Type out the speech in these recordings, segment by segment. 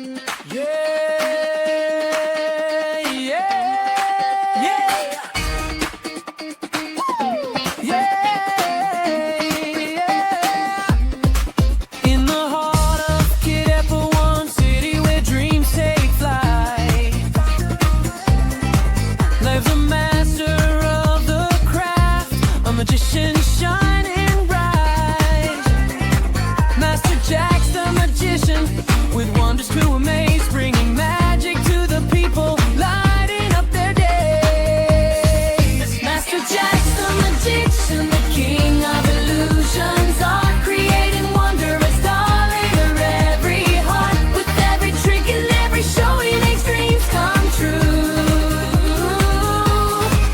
Yeah, yeah, yeah, yeah. In the heart of Kidapawan City, where dreams take flight, lives a master of the craft, a magician shining bright. Master Jacs the Magician, with wonders to amaze, bringing magic to the people, lighting up their days. Master Jacs the Magician, the king of illusions, art creating wondrous, darling to every heart. With every trick and every show, he makes dreams come true.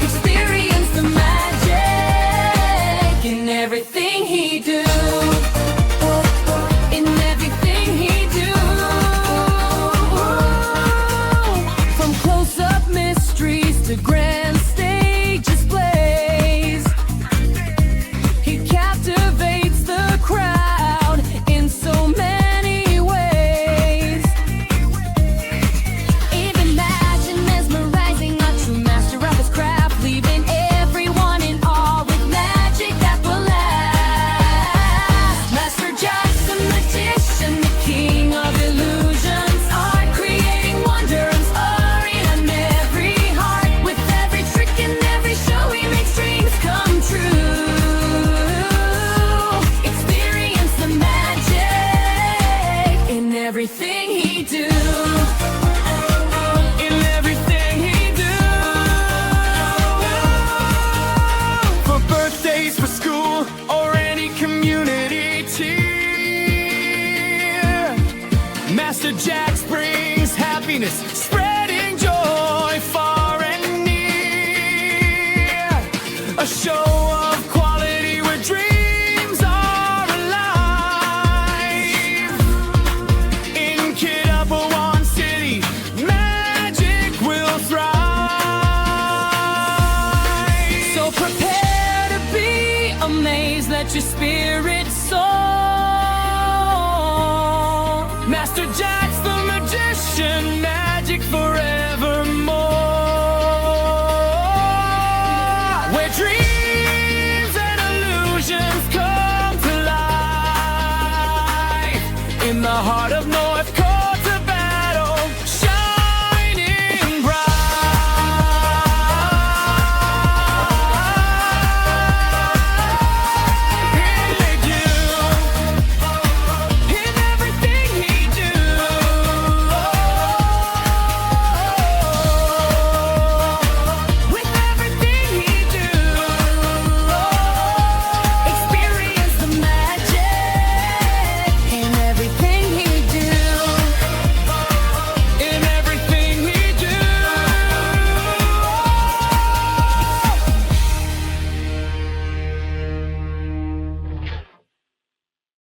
Experience the magic in everything he do. In everything he do. From close-up mysteries to grand stage displays, he captivates the crowd in so many ways. Even imagine mesmerizing, a true master of his craft, leaving everyone in awe with magic that will last. Master Jacs the Magician, the king of illusions, art creating wonders, alluring on every heart. With every trick and every show, he makes dreams come true. Experience the magic in everything he do. In everything he do. For birthdays, for school, or any community cheer, Master Jacs brings happiness, spreading joy far and near. A show of quality where dreams are alive. In Kidapawan City, magic will thrive. So prepare to be amazed, let your spirit soar. Master Jacs the Magician, magic forevermore. Where dreams and illusions come to life, in the heart of no